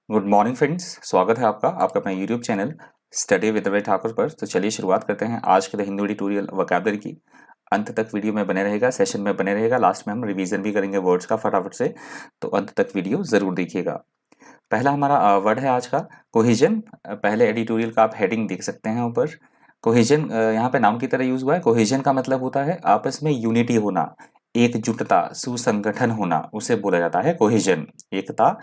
Good morning friends, स्वागत है आपका अपना YouTube channel study with Ravi Thakur पर। तो चलिए शुरुआत करते हैं आज के द हिंदू ट्यूटोरियल वोकैबुलरी की। अंत तक वीडियो में बने रहेगा, सेशन में बने रहेगा। लास्ट में हम रिवीजन भी करेंगे वर्ड्स का फटाफट से, तो अंत तक वीडियो जरूर देखिएगा। पहला हमारा वर्ड है आज का कोहिजन। पहले एडिटोरियल का आप हेडिंग देख सकते हैं ऊपर। कोहिजन यहाँ पे नाम की तरह यूज हुआ है। कोहिजन का मतलब होता है आपस में यूनिटी होना, एकजुटता, सुसंगठन होना, उसे बोला जाता है कोहिजन। एकता,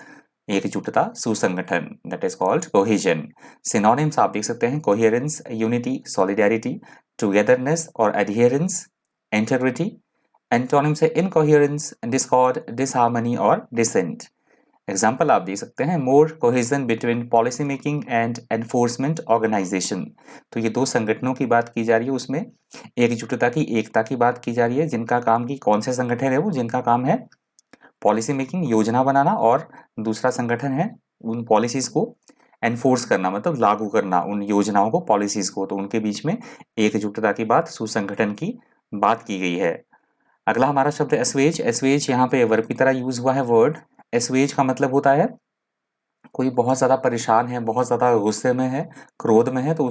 एकजुटता, सुसंगठन, that is called cohesion. Synonyms आप देख सकते हैं कोहेरेंस, यूनिटी, सॉलिडेरिटी, टुगेदरनेस और एडहेरेंस, इंटेग्रिटी। एंटोनिम्स है इनकोहेरेंस, डिस्कॉर्ड, डिसहार्मनी और डिसेंट। एग्जाम्पल आप दे सकते हैं more cohesion between policy making and enforcement organisation. तो ये दो संगठनों की बात की जा रही है, उसमें एकजुटता की, एकता की बात की जा रही है। जिनका काम की, कौन से संगठन है वो जिनका काम है पॉलिसी मेकिंग, योजना बनाना, और दूसरा संगठन है उन पॉलिसीज को एनफोर्स करना, मतलब लागू करना उन योजनाओं को, पॉलिसीज को। तो उनके बीच में एकजुटता की बात, सुसंगठन की बात की गई है। अगला हमारा शब्द है एस्वेज। एस्वेज यहाँ पे वर्ब की तरह यूज हुआ है वर्ड। एस्वेज का मतलब होता है कोई बहुत ज्यादा परेशान है, बहुत ज्यादा गुस्से में है, क्रोध में है, तो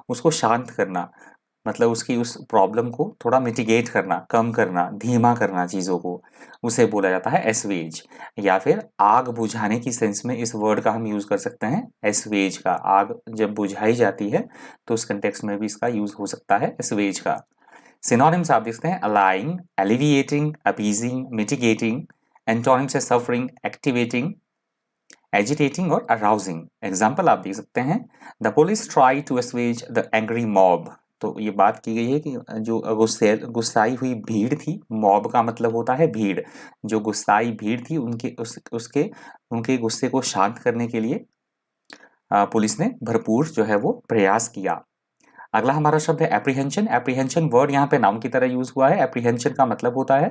उसको शांत करना, मतलब उसकी उस प्रॉब्लम को थोड़ा मिटिगेट करना, कम करना, धीमा करना चीज़ों को, उसे बोला जाता है एस्वेज। या फिर आग बुझाने की सेंस में इस वर्ड का हम यूज कर सकते हैं एस्वेज का। आग जब बुझाई जाती है तो उस कंटेक्स्ट में भी इसका यूज हो सकता है एस्वेज का। सिनोनिम्स आप देखते हैं allaying, alleviating, appeasing, mitigating. Antonyms है सफरिंग, एक्टिवेटिंग, एजिटेटिंग और अराउजिंग। एग्जाम्पल आप देख सकते हैं the police try to assuage the angry mob. तो ये बात की गई है कि जो गुस्साई हुई भीड़ थी, मॉब का मतलब होता है भीड़, जो गुस्साई भीड़ थी उनके गुस्से को शांत करने के लिए पुलिस ने भरपूर जो है वो प्रयास किया। अगला हमारा शब्द है एप्रीहेंशन। एप्रीहेंशन वर्ड यहाँ पे नाउन की तरह यूज हुआ है। एप्रीहेंशन का मतलब होता है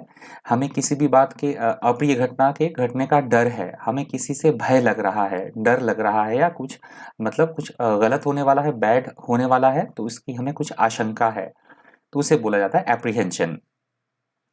हमें किसी भी बात के अप्रिय घटना के घटने का डर है, हमें किसी से भय लग रहा है, डर लग रहा है, या कुछ मतलब कुछ गलत होने वाला है, बैड होने वाला है, तो उसकी हमें कुछ आशंका है, तो उसे बोला जाता है एप्रीहेंशन।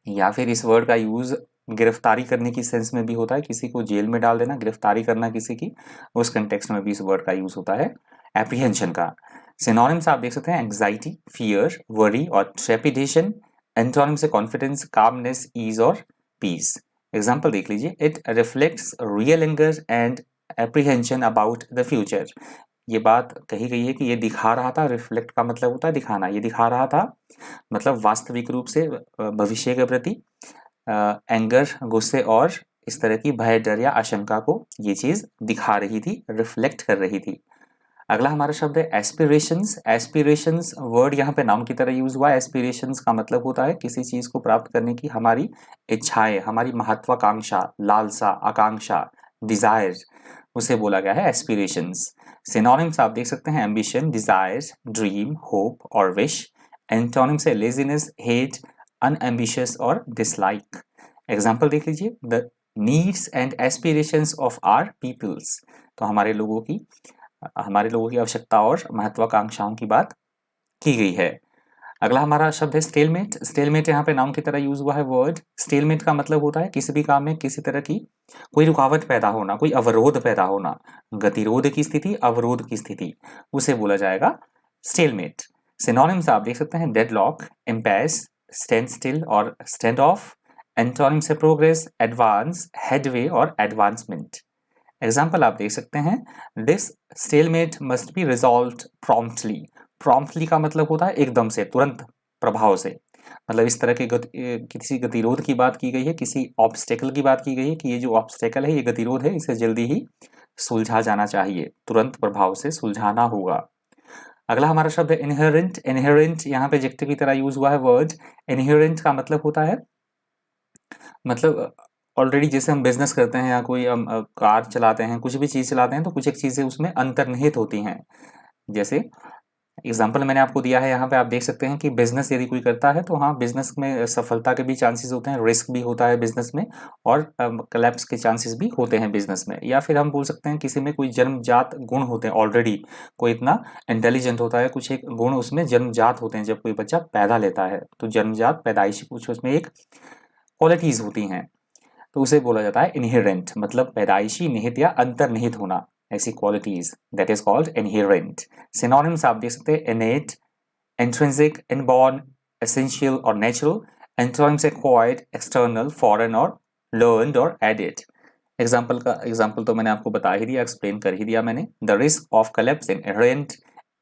या फिर इस वर्ड का यूज गिरफ्तारी करने की सेंस में भी होता है, किसी को जेल में डाल देना, गिरफ्तारी करना किसी की, उस कंटेक्स्ट में भी इस वर्ड का यूज होता है एप्रीहेंशन का। सिनोनिम्स आप देख सकते हैं एंग्जाइटी, फियर, वरी और ट्रेपिडेशन। एंटोनिम्स है कॉन्फिडेंस, कामनेस, ईज और पीस। एग्जाम्पल देख लीजिए, it reflects real anger and apprehension about the future. ये बात कही गई है कि ये दिखा रहा था, रिफ्लेक्ट का मतलब होता है दिखाना, ये दिखा रहा था मतलब वास्तविक रूप से भविष्य के प्रति एंगर, गुस्से और इस तरह की भय, डर या आशंका को ये चीज दिखा रही थी, रिफ्लेक्ट कर रही थी। अगला हमारा शब्द है एस्पिरेशंस। एस्पिरेशंस वर्ड यहाँ पे नाउन की तरह यूज हुआ है। एस्पिरेशंस का मतलब होता है किसी चीज को प्राप्त करने की हमारी इच्छाएं, हमारी महत्वाकांक्षा, लालसा, आकांक्षा, डिजायर, उसे बोला गया है एस्पिरेशंस। सिनोनिम्स आप देख सकते हैं एम्बिशन, डिजायर, ड्रीम, होप और विश। एंटोनिम्स है लेजीनेस, हेट, अनएम्बिशियस और डिसलाइक। एग्जाम्पल देख लीजिए, the needs and aspirations of our peoples. तो हमारे लोगों की आवश्यकता और महत्वाकांक्षाओं की बात की गई है। अगला हमारा शब्द है स्टेलमेट। स्टेलमेट यहाँ पे नाउन की तरह यूज हुआ है वर्ड। स्टेलमेट का मतलब होता है किसी भी काम में किसी तरह की कोई रुकावट पैदा होना, कोई अवरोध पैदा होना, गतिरोध की स्थिति, अवरोध की स्थिति, उसे बोला जाएगा स्टेलमेट। सिनोनिम्स आप देख सकते हैं डेडलॉक, इम्पैस, स्टैंड स्टिल और स्टैंड ऑफ। एंटोनिम्स है प्रोग्रेस, एडवांस, हेडवे और एडवांसमेंट। एग्जाम्पल आप देख सकते हैं this stalemate must be resolved promptly. Promptly का मतलब होता है एकदम से, तुरंत प्रभाव से, मतलब इस तरह के किसी गतिरोध की बात की गई है, किसी ऑब्स्टेकल की बात की गई है कि ये जो ऑब्स्टेकल है, ये गतिरोध है, इसे जल्दी ही सुलझा जाना चाहिए, तुरंत प्रभाव से सुलझाना होगा। अगला हमारा शब्द है इनहेरेंट। इनहेरेंट यहाँ पे एडजेक्टिव की तरह यूज हुआ है वर्ड। इनहेरेंट का मतलब होता है मतलब ऑलरेडी जैसे हम बिजनेस करते हैं या कोई हम कार चलाते हैं, कुछ भी चीज़ चलाते हैं, तो कुछ एक चीज़ें उसमें अंतर्निहित होती हैं। जैसे एग्जाम्पल मैंने आपको दिया है, यहाँ पे आप देख सकते हैं कि बिजनेस यदि कोई करता है तो हाँ, बिजनेस में सफलता के भी चांसेस होते हैं, रिस्क भी होता है बिजनेस में, और कलेप्स के चांसेस भी होते हैं बिजनेस में। या फिर हम बोल सकते हैं किसी में कोई जन्मजात गुण होते हैं, ऑलरेडी कोई इतना इंटेलिजेंट होता है, कुछ एक गुण उसमें जन्मजात होते हैं जब कोई बच्चा पैदा लेता है, तो जन्मजात पैदाइशी कुछ उसमें एक क्वालिटीज होती हैं, तो उसे बोला जाता है इनहेरेंट, मतलब पैदाइशी, निहित या अंतर्निहित होना। ऐसी qualities, that is called inherent. Synonyms आप देख सकते हैं innate, intrinsic, inborn, essential और natural। Antonyms acquired, external, foreign और learned और added। एग्जाम्पल तो मैंने आपको बता ही दिया, एक्सप्लेन कर ही दिया मैंने। The risk of collapse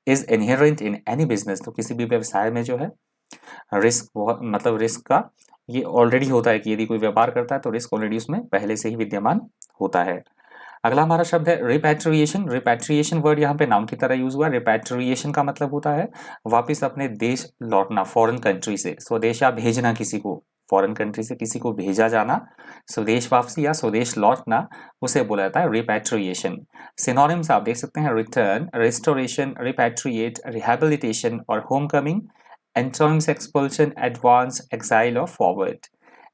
is inherent in any business. तो किसी भी व्यवसाय में जो है रिस्क, बहुत मतलब रिस्क का ये ऑलरेडी होता है कि यदि कोई व्यापार करता है तो रिस्क ऑलरेडी उसमें पहले से ही विद्यमान होता है। अगला हमारा शब्द है रिपैट्रिएशन। रिपैट्रिएशन वर्ड यहाँ पे नाउन की तरह यूज हुआ। रिपैट्रिएशन का मतलब होता है वापस अपने देश लौटना, फॉरेन कंट्री से स्वदेश या भेजना किसी को, फॉरेन कंट्री से किसी को भेजा जाना, स्वदेश वापसी या स्वदेश लौटना, उसे बोला जाता है रिपैट्रिएशन। सिनोनिम्स आप देख सकते हैं रिटर्न, रिस्टोरेशन, रिपैट्रिएट, रिहैबिलिटेशन और homecoming. Antonyms expulsion, advance, exile और फॉरवर्ड।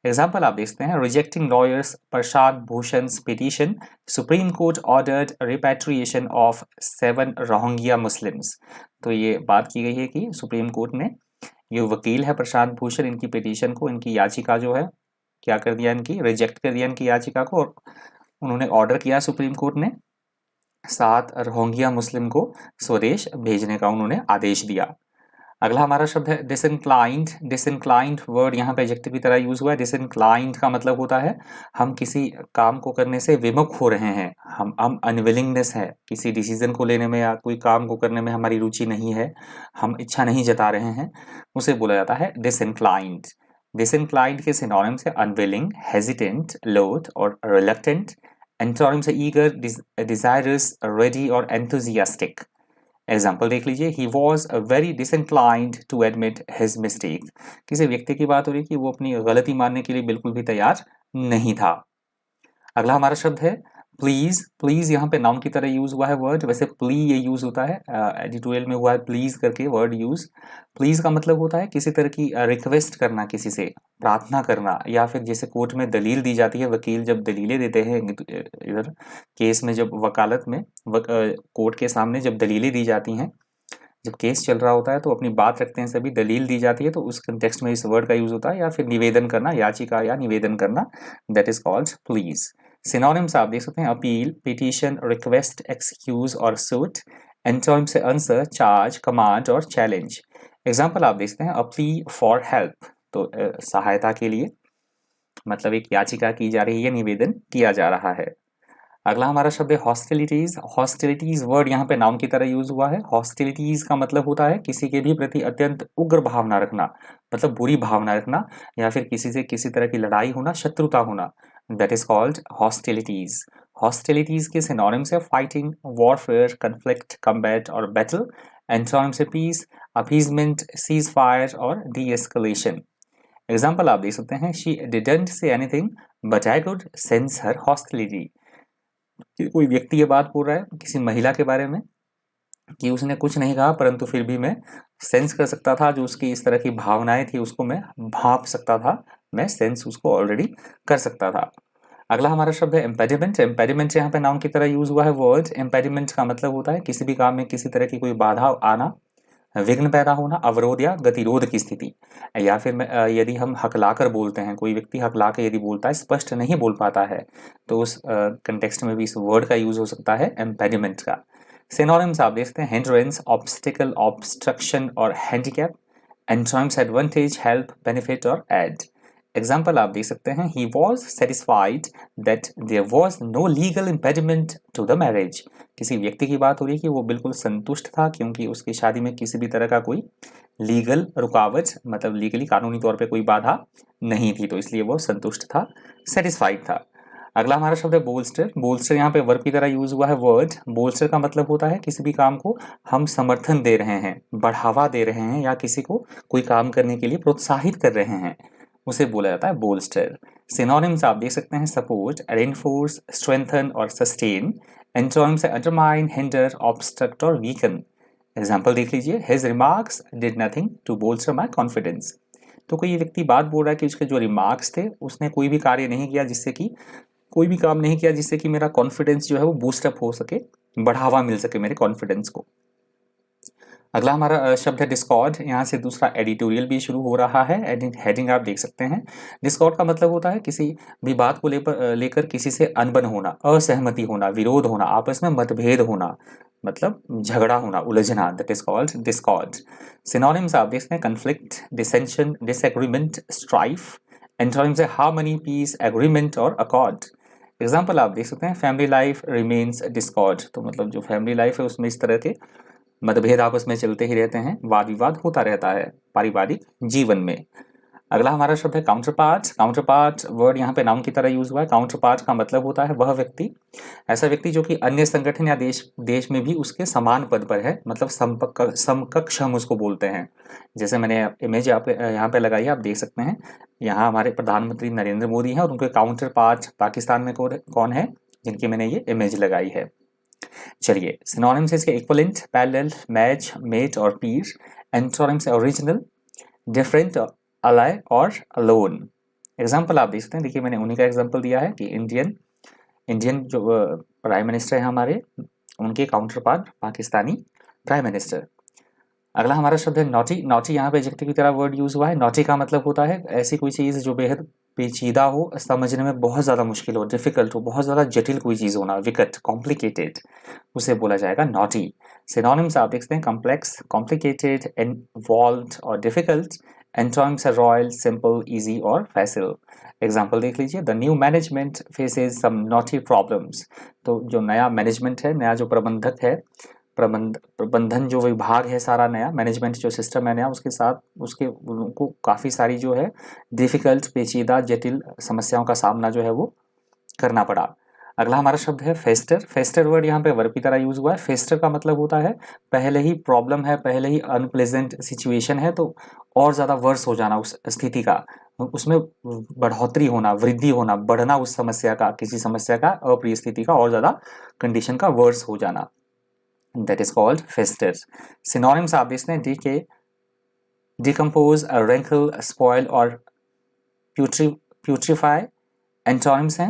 एग्जाम्पल आप देखते हैं rejecting lawyers Prashant Bhushan petition, Supreme Court ordered repatriation of 7 Rohingya Muslims. तो ये बात की गई है कि सुप्रीम कोर्ट ने, ये वकील है प्रशांत भूषण, इनकी पिटीशन को, इनकी याचिका जो है क्या कर दिया, इनकी रिजेक्ट कर दिया इनकी याचिका को, और उन्होंने ऑर्डर किया सुप्रीम कोर्ट ने 7 रोहिंग्या मुस्लिम को स्वदेश भेजने का उन्होंने आदेश दिया। अगला हमारा शब्द है डिसइंक्लाइंड। डिसइंक्लाइंड वर्ड यहाँ पे एडजेक्टिव की तरह यूज हुआ है। डिसइंक्लाइंड का मतलब होता है हम किसी काम को करने से विमुख हो रहे हैं, हम अनविलिंगनेस है, किसी डिसीजन को लेने में या कोई काम को करने में हमारी रुचि नहीं है, हम इच्छा नहीं जता रहे हैं, उसे बोला जाता है डिसइंक्लाइंड। डिसइंक्लाइंड के सिनोनिम से अनविलिंग, हेजिटेंट, लोथ और रिलक्टेंट। एंटोनिम से ईगर, डिजायरस, रेडी और एंथुजियास्टिक। एग्जाम्पल देख लीजिए, he was very disinclined to admit his mistake. किसी व्यक्ति की बात हो रही है कि वो अपनी गलती मानने के लिए बिल्कुल भी तैयार नहीं था। अगला हमारा शब्द है प्लीज। प्लीज यहाँ पे नाउन की तरह यूज हुआ है वर्ड, वैसे प्ली ये यूज होता है, एडिटोरियल में हुआ है प्लीज करके वर्ड यूज। प्लीज का मतलब होता है किसी तरह की रिक्वेस्ट करना, किसी से प्रार्थना करना, या फिर जैसे कोर्ट में दलील दी जाती है, वकील जब दलीलें देते हैं इधर केस में, जब वकालत में कोर्ट के सामने जब दलीलें दी जाती हैं, जब केस चल रहा होता है तो अपनी बात रखते हैं सभी, दलील दी जाती है, तो उस कंटेक्स्ट में इस वर्ड का यूज होता है। या फिर निवेदन करना, याचिका या निवेदन करना, that is called please. Synonyms आप देख सकते हैं अपील, पिटीशन, रिक्वेस्ट, एक्सक्यूज और सूट। एंटोनिम से आंसर, चार्ज, कमांड और चैलेंज। एग्जाम्पल आप देख सकते हैं अ प्ली फॉर हेल्प, तो सहायता के लिए, मतलब एक याचिका की जा रही है, निवेदन किया जा रहा है। अगला हमारा शब्द है हॉस्टिलिटीज। हॉस्टिलिटीज वर्ड यहाँ पे नाउन की तरह यूज हुआ है। हॉस्टिलिटीज का मतलब होता है किसी के भी प्रति अत्यंत उग्र भावना रखना, मतलब बुरी भावना रखना, या फिर किसी से किसी तरह की लड़ाई होना, शत्रुता होना, that is called hostilities. Hostilities के सिनोनिम्स है फाइटिंग, वॉरफेयर, कन्फ्लिक्ट, कम्बैट और बैटल। एंटोनिम्स है पीस, अपीजमेंट, सीज फायर और डी एस्केलेशन। एग्जाम्पल आप देख सकते हैं she didn't say anything but I could sense her hostility. कोई व्यक्ति ये बात बोल रहा है किसी महिला के बारे में कि उसने कुछ नहीं कहा, परंतु फिर भी मैं सेंस कर सकता था, जो उसकी इस तरह की भावनाएं थी उसको मैं भांप सकता था, मैं सेंस उसको ऑलरेडी कर सकता था। अगला हमारा शब्द है इम्पेडिमेंट। इम्पेडिमेंट यहाँ पे नाउन की तरह यूज हुआ है वर्ड। इम्पेडिमेंट का मतलब होता है किसी भी काम में किसी तरह की कोई बाधा आना, विघ्न पैदा होना, अवरोध या गतिरोध की स्थिति। या फिर यदि हम हकलाकर बोलते हैं, कोई व्यक्ति हकलाकर यदि बोलता है, स्पष्ट नहीं बोल पाता है, तो उस कंटेक्स्ट में भी इस वर्ड का यूज हो सकता है इम्पेडिमेंट का। सिनोनिम्स आप देखते हैं हिंड्रेंस, ऑब्स्टिकल, ऑब्स्ट्रक्शन और handicap. Antonyms advantage, help, benefit और एड। एग्जाम्पल आप देख सकते हैं he was satisfied that there was no legal impediment to the marriage. किसी व्यक्ति की बात हो रही है कि वो बिल्कुल संतुष्ट था क्योंकि उसकी शादी में किसी भी तरह का कोई लीगल रुकावट, मतलब लीगली कानूनी तौर पे कोई बाधा नहीं थी, तो इसलिए वो संतुष्ट था, सेटिस्फाइड था। अगला हमारा शब्द है बोल्स्टर। बोल्स्टर यहाँ पे वर्ब की तरह यूज हुआ है वर्ड। बोल्स्टर का मतलब होता है किसी भी काम को हम समर्थन दे रहे हैं, बढ़ावा दे रहे हैं, या किसी को कोई काम करने के लिए प्रोत्साहित कर रहे हैं, उसे बोला जाता है बोल्स्टर। सिनोनिम्स आप देख सकते हैं सपोर्ट, रेनफोर्स, स्ट्रेंथन और सस्टेन। एंटोनिम्स है अंडरमाइन, हिंडर, ऑब्स्ट्रक्ट और वीकन। एग्जाम्पल देख लीजिए his remarks did nothing to bolster my confidence. तो कोई व्यक्ति बात बोल रहा है कि उसके जो रिमार्क्स थे, उसने कोई भी कार्य नहीं किया जिससे कि, कोई भी काम नहीं किया जिससे कि मेरा कॉन्फिडेंस जो है वो बूस्टअप हो सके, बढ़ावा मिल सके मेरे कॉन्फिडेंस को। अगला हमारा शब्द है डिस्कॉर्ड। यहाँ से दूसरा एडिटोरियल भी शुरू हो रहा है। हेडिंग आप देख सकते हैं। डिस्कॉर्ड का मतलब होता है किसी भी बात को लेकर किसी से अनबन होना, असहमति होना, विरोध होना, आपस में मतभेद होना, मतलब झगड़ा होना, उलझना, that is called discord. Synonyms आप देख सकते हैं conflict, dissension, disagreement, strife. Antonyms है हार्मनी, पीस, एग्रीमेंट और अकॉर्ड। एग्जाम्पल आप देख सकते हैं फैमिली लाइफ रिमेन्स डिस्कॉर्ड, तो मतलब जो फैमिली लाइफ है उसमें इस तरह के मतभेद आपस में चलते ही रहते हैं, वाद विवाद होता रहता है पारिवारिक जीवन में। अगला हमारा शब्द है counter part. Counter part word यहाँ पे नाउन की तरह यूज हुआ है। काउंटर पार्ट का मतलब होता है वह व्यक्ति, ऐसा व्यक्ति जो कि अन्य संगठन या देश में भी उसके समान पद पर है, मतलब समकक्ष हम उसको बोलते हैं। जैसे मैंने इमेज आप यहाँ पे लगाई है, आप देख सकते हैं। यहाँ हमारे प्रधानमंत्री नरेंद्र मोदी हैं और उनके काउंटर पार्ट पाकिस्तान में कौन है, जिनकी मैंने ये इमेज लगाई है। चलिए सिनोनिम्स इसके इक्विवेलेंट, पैरेलल, मैच, मेट और पीर। एंटोनिम्स ओरिजिनल, डिफरेंट, अलाय और अलोन। एग्जाम्पल आप देख सकते हैं, देखिए मैंने उन्हीं का एग्जाम्पल दिया है कि इंडियन जो प्राइम मिनिस्टर है हमारे, उनके counter part Pakistani prime minister. अगला हमारा शब्द है नॉटी। नॉटी यहाँ पे एडजेक्टिव की तरह वर्ड यूज हुआ है। नॉटी का मतलब होता है ऐसी कोई चीज़ जो बेहद पेचीदा हो, समझने में बहुत ज़्यादा मुश्किल हो, डिफिकल्ट हो, बहुत ज़्यादा जटिल कोई चीज़ होना, विकट, कॉम्प्लिकेटेड, उसे बोला जाएगा नॉटी। सिनोनिम्स आप देखते हैं कॉम्प्लेक्स, कॉम्प्लिकेटेड, इन्वॉल्व्ड और डिफिकल्ट। एंटोनिम्स है रॉयल, सिंपल, इजी और फैसिल। एग्जाम्पल देख लीजिए, the new management faces some knotty problems. तो जो नया मैनेजमेंट है, नया जो प्रबंधक है, प्रबंधन जो विभाग है, सारा नया मैनेजमेंट जो सिस्टम है नया, उसके साथ उनको काफ़ी सारी जो है डिफिकल्ट, पेचीदा, जटिल समस्याओं का सामना जो है वो करना पड़ा। अगला हमारा शब्द है फेस्टर। फेस्टर वर्ड यहाँ पे वर्ब की तरह यूज हुआ है। फेस्टर का मतलब होता है पहले ही प्रॉब्लम है, पहले ही अनप्लेजेंट सिचुएशन है, तो और ज़्यादा वर्स हो जाना उस स्थिति का, उसमें बढ़ोतरी होना, वृद्धि होना, बढ़ना उस समस्या का, किसी समस्या का, अप्रिय स्थिति का और ज़्यादा कंडीशन का वर्स हो जाना, that is called fester. Synonyms आप देखते हैं decay, decompose, wrinkle, spoil और putrefy. Antonyms हैं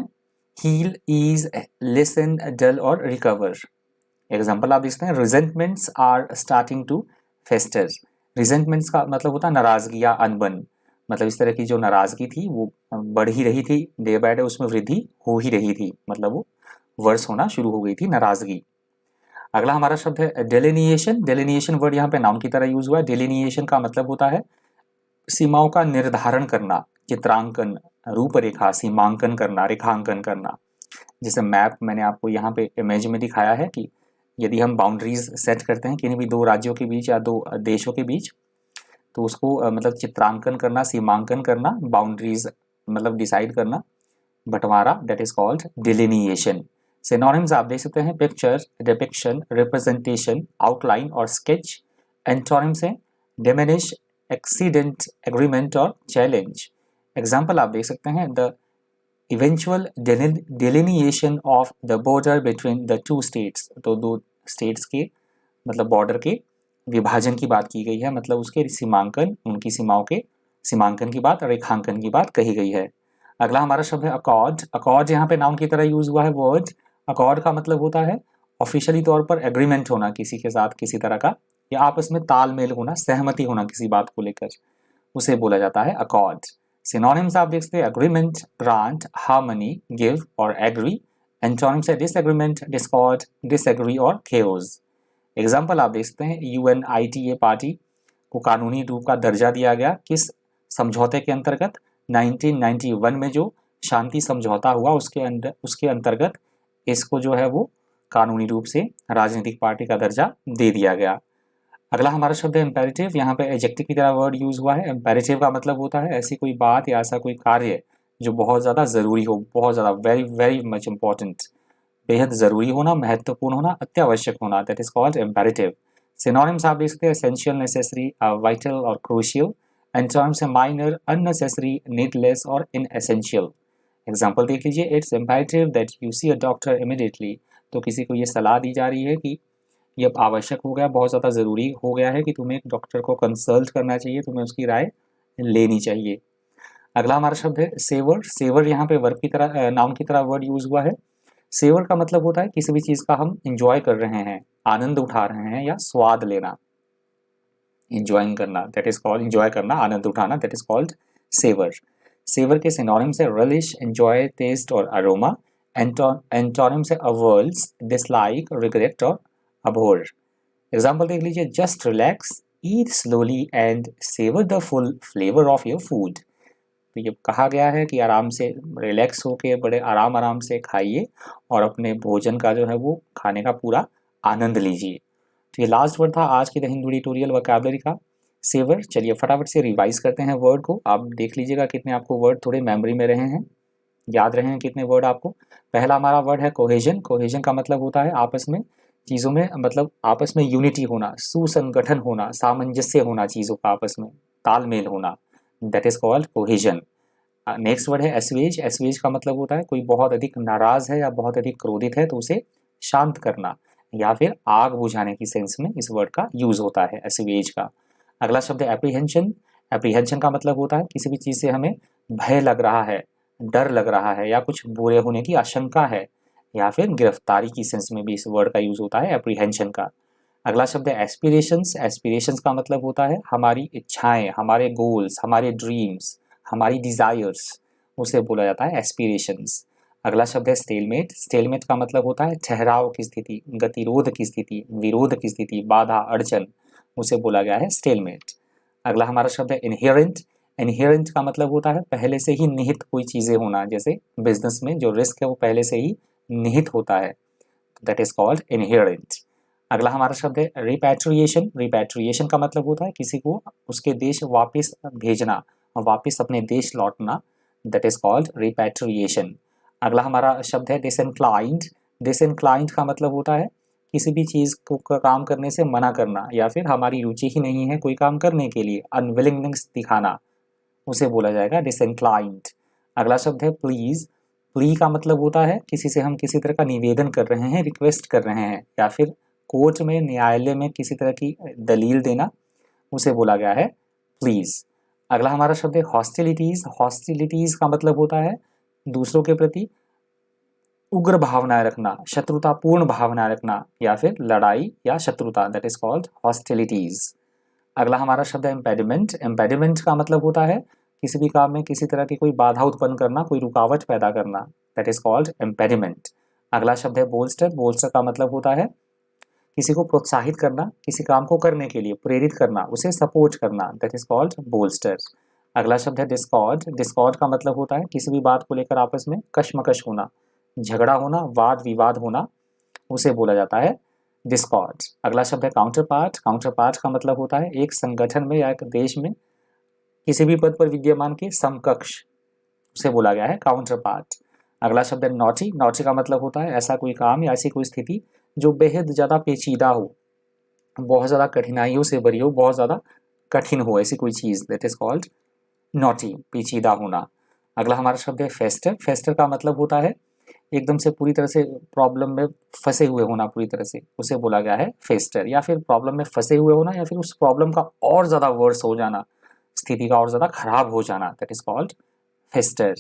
heal, ease, lessen, dull और recover. एग्जाम्पल आप देखते हैं resentments are starting to fester. resentments का मतलब होता है नाराजगी या अनबन, मतलब इस तरह की जो नाराजगी थी वो बढ़ ही रही थी, डे बाय डे उसमें वृद्धि हो ही रही थी, मतलब वो वर्स होना शुरू हो गई थी नाराजगी। अगला हमारा शब्द है डेलिनिएशन। डेलिनिएशन वर्ड यहाँ पे नाउन की तरह यूज हुआ है। डेलिनिएशन का मतलब होता है सीमाओं का निर्धारण करना, चित्रांकन, रूपरेखा, सीमांकन करना, रेखांकन करना। जैसे मैप मैंने आपको यहाँ पे इमेज में दिखाया है कि यदि हम बाउंड्रीज सेट करते हैं किन्हीं भी दो राज्यों के बीच या दो देशों के बीच, तो उसको मतलब चित्रांकन करना, सीमांकन करना, बाउंड्रीज मतलब डिसाइड करना, बंटवारा, that is called delineation. Synonyms आप देख सकते हैं पिक्चर, डिपिक्शन, रिप्रेजेंटेशन, आउटलाइन और स्केच। एंटोनिम्स हैं डिमिनिश, एक्सीडेंट, एग्रीमेंट और चैलेंज। एग्जाम्पल आप देख सकते हैं the eventual delineation of the border between the two states. तो दो स्टेट्स के मतलब बॉर्डर के विभाजन की बात की गई है, मतलब उसके सीमांकन, उनकी सीमाओं के सीमांकन की बात, रेखांकन की बात कही गई है। अगला हमारा शब्द है अकॉर्ड। अकॉर्ड यहाँ पे नाउन की तरह यूज हुआ है वर्ड। अकॉर्ड का मतलब होता है ऑफिशियली तौर पर एग्रीमेंट होना किसी के साथ, किसी तरह का, या आपस में तालमेल होना, सहमति होना किसी बात को लेकर, उसे बोला जाता है अकॉर्ड। सिनोनिम्स आप देखते हैं एग्रीमेंट, ग्रांट, हार्मनी, गिव और एग्री। एंटोनिम्स है डिसएग्रीमेंट, डिस्कॉर्ड, डिसएग्री और केओस। एग्जाम्पल आप देख सकते हैं UNITA पार्टी को कानूनी रूप का दर्जा दिया गया किस समझौते के अंतर्गत, 1991 में जो शांति समझौता हुआ उसके अंतर्गत इसको जो है वो कानूनी रूप से राजनीतिक पार्टी का दर्जा दे दिया गया। अगला हमारा शब्द है इम्पेरेटिव। यहाँ पे एडजेक्टिव की तरह वर्ड यूज हुआ है। इम्पेरेटिव का मतलब होता है ऐसी कोई बात या ऐसा कोई कार्य जो बहुत ज़्यादा ज़रूरी हो, बहुत ज़्यादा वेरी वेरी मच इम्पॉर्टेंट, बेहद ज़रूरी होना, महत्वपूर्ण होना, अत्यावश्यक होना, that is called imperative. Synonyms आप देख सकते हैं एसेंशियल, नेसेसरी, वाइटल और क्रूशियल। एंटोनिम्स है माइनर, अननेसेसरी, नीडलेस और इनएसेंशियल। एग्जाम्पल देख लीजिए, it's imperative that you see a doctor immediately. तो किसी को ये सलाह दी जा रही है कि ये अब आवश्यक हो गया, बहुत ज़्यादा ज़रूरी हो गया है कि तुम्हें एक डॉक्टर को कंसल्ट करना चाहिए, तुम्हें उसकी राय लेनी चाहिए। अगला हमारा शब्द है सेवर। सेवर यहाँ पे वर्ब की तरह, नाउन की तरह वर्ड यूज हुआ है। सेवर का मतलब होता है किसी भी चीज़ का हम इंजॉय कर रहे हैं, आनंद उठा रहे हैं या स्वाद लेना। इंजॉइंग करना, दैट इज कॉल्ड इंजॉय करना, आनंद उठाना, that is called savour. Savour के सिनोनिम्स है रिलिश, एंजॉय, टेस्ट और अरोमा। एंटोनिम्स है अवर्ल्स, डिसलाइक, रिग्रेट और अबोर। एग्जाम्पल देख लीजिए, just relax, eat slowly and savour the full flavour of your food. तो ये कहा गया है कि आराम से रिलैक्स होके बड़े आराम आराम से खाइए और अपने भोजन का जो है वो खाने का पूरा आनंद लीजिए। तो ये लास्ट वर्ड था आज की द हिंदू ट्यूटोरियल वोकैबुलरी का, सेवर। चलिए फटाफट से रिवाइज करते हैं वर्ड को। आप देख लीजिएगा कितने आपको वर्ड थोड़े मेमोरी में रहे हैं, याद रहे हैं कितने वर्ड आपको। पहला हमारा वर्ड है कोहेजन। कोहेजन का मतलब होता है आपस में चीज़ों में, मतलब आपस में यूनिटी होना, सुसंगठन होना, सामंजस्य होना, चीज़ों का आपस में तालमेल होना, that is called cohesion. Next word है एस्वेज। एस्वेज का मतलब होता है कोई बहुत अधिक नाराज है या बहुत अधिक क्रोधित है तो उसे शांत करना या फिर आग बुझाने की सेंस में इस वर्ड का यूज होता है एस्वेज का। अगला शब्द है एप्रीहेंशन। एप्रीहेंशन का मतलब होता है किसी भी चीज़ से हमें भय लग रहा है, डर लग रहा है या कुछ बुरे होने की आशंका है, या फिर गिरफ्तारी की सेंस में भी इस वर्ड का यूज होता है एप्रीहेंशन का। अगला शब्द है एस्पिरेशंस। एस्पिरेशंस का मतलब होता है हमारी इच्छाएं, हमारे गोल्स, हमारे ड्रीम्स, हमारी डिजायर्स, उसे बोला जाता है एस्पिरेशंस। अगला शब्द है स्टेलमेट। स्टेलमेट का मतलब होता है ठहराव की स्थिति, गतिरोध की स्थिति, विरोध की स्थिति, बाधा, अड़चन, उसे बोला गया है स्टेलमेट। अगला हमारा शब्द है इनहेरेंट। इनहेरेंट का मतलब होता है पहले से ही निहित कोई चीज़ें होना, जैसे बिजनेस में जो रिस्क है वो पहले से ही निहित होता है, दैट इज कॉल्ड इनहेरेंट। अगला हमारा शब्द है रिपैट्रिएशन। रिपैट्रिएशन का मतलब होता है किसी को उसके देश वापस भेजना, वापस अपने देश लौटना, दैट इज कॉल्ड रिपैट्रिएशन। अगला हमारा शब्द है डिसइंक्लाइंड। डिसइंक्लाइंड का मतलब होता है किसी भी चीज़ को काम करने से मना करना या फिर हमारी रुचि ही नहीं है कोई काम करने के लिए, अनविलिंगनेस दिखाना, उसे बोला जाएगा डिसइंक्लाइंड। अगला शब्द है प्लीज। प्ली का मतलब होता है किसी से हम किसी तरह का निवेदन कर रहे हैं, रिक्वेस्ट कर रहे हैं, या फिर कोर्ट में, न्यायालय में किसी तरह की दलील देना, उसे बोला गया है प्लीज। अगला हमारा शब्द है हॉस्टिलिटीज। हॉस्टिलिटीज का मतलब होता है दूसरों के प्रति उग्र भावनाएं रखना, शत्रुतापूर्ण भावनाएं रखना, या फिर लड़ाई या शत्रुता, दैट इज कॉल्ड हॉस्टिलिटीज। अगला हमारा शब्द है इम्पेडिमेंट। इम्पेडिमेंट का मतलब होता है किसी भी काम में किसी तरह की कोई बाधा उत्पन्न करना, कोई रुकावट पैदा करना, दैट इज कॉल्ड इम्पेडिमेंट। अगला शब्द है बोल्स्टर। बोल्स्टर का मतलब होता है किसी को प्रोत्साहित करना, किसी काम को करने के लिए प्रेरित करना, उसे सपोर्ट करना, दैट इज कॉल्ड बोल्स्टर। अगला शब्द है डिस्कॉर्ड। डिस्कॉर्ड का मतलब होता है किसी भी बात को लेकर आपस में कशमकश होना, झगड़ा होना, वाद विवाद होना, उसे बोला जाता है डिस्कॉर्ड। अगला शब्द है काउंटर पार्ट। काउंटर पार्ट का मतलब होता है एक संगठन में या एक देश में किसी भी पद पर विद्यमान के समकक्ष, उसे बोला गया है काउंटर पार्ट। अगला शब्द है नॉटी। नॉटी का मतलब होता है ऐसा कोई काम या ऐसी कोई स्थिति जो बेहद ज़्यादा पेचीदा हो, बहुत ज़्यादा कठिनाइयों से भरी हो, बहुत ज़्यादा कठिन हो, ऐसी कोई चीज़, दैट इज कॉल्ड नॉटी, पेचीदा होना। अगला हमारा शब्द है फेस्टर। फेस्टर का मतलब होता है एकदम से पूरी तरह से प्रॉब्लम में फंसे हुए होना, पूरी तरह से, उसे बोला गया है फेस्टर। या फिर प्रॉब्लम में फंसे हुए होना या फिर उस प्रॉब्लम का और ज़्यादा वर्स हो जाना, स्थिति का और ज़्यादा खराब हो जाना, दैट इज कॉल्ड फेस्टर।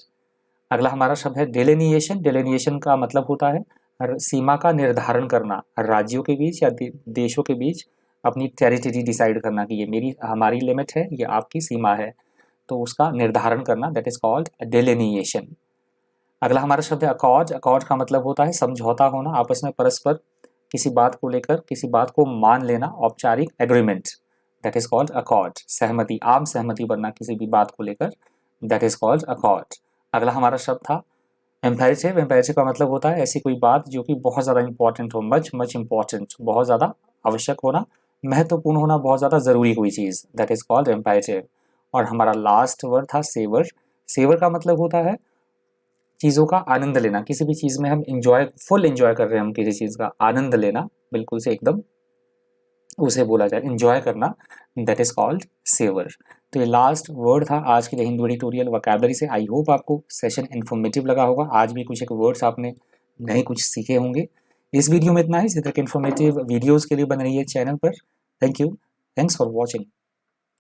अगला हमारा शब्द है डेलिनिएशन। डेलिनिएशन का मतलब होता है सीमा का निर्धारण करना, राज्यों के बीच या देशों के बीच अपनी टेरिटरी डिसाइड करना कि ये मेरी, हमारी लिमिट है, ये आपकी सीमा है, तो उसका निर्धारण करना, दैट इज कॉल्ड डेलिनिएशन। अगला हमारा शब्द है अकॉर्ड। अकॉर्ड का मतलब होता है समझौता होना, आपस में परस्पर किसी बात को लेकर किसी बात को मान लेना, औपचारिक agreement, that is called accord. सहमति, आम सहमति बनना किसी भी बात को लेकर, दैट इज कॉल्ड अकॉर्ड। अगला हमारा शब्द था इम्पेरेटिव। इम्पेरेटिव का मतलब होता है ऐसी कोई बात जो कि बहुत ज़्यादा इंपॉर्टेंट हो, मच इंपॉर्टेंट, बहुत ज़्यादा आवश्यक होना, महत्वपूर्ण होना, बहुत ज़्यादा ज़रूरी कोई चीज़, दैट इज कॉल्ड इम्पेरेटिव। और हमारा लास्ट वर्ड था सेवर। सेवर का मतलब होता है चीज़ों का आनंद लेना, किसी भी चीज़ में हम इंजॉय, फुल इंजॉय कर रहे हैं हम किसी चीज़ का आनंद लेना, बिल्कुल से एकदम, उसे बोला जाए इंजॉय करना, दैट इज कॉल्ड सेवर। तो ये लास्ट वर्ड था आज की द हिंदू ट्यूटोरियल वोकैबुलरी से। आई होप आपको सेशन इन्फॉर्मेटिव लगा होगा, आज भी कुछ एक वर्ड्स आपने नए कुछ सीखे होंगे। इस वीडियो में इतना ही। इसी तरह के इन्फॉर्मेटिव वीडियोज़ के लिए बन रही है चैनल पर। Thank you, thanks for watching.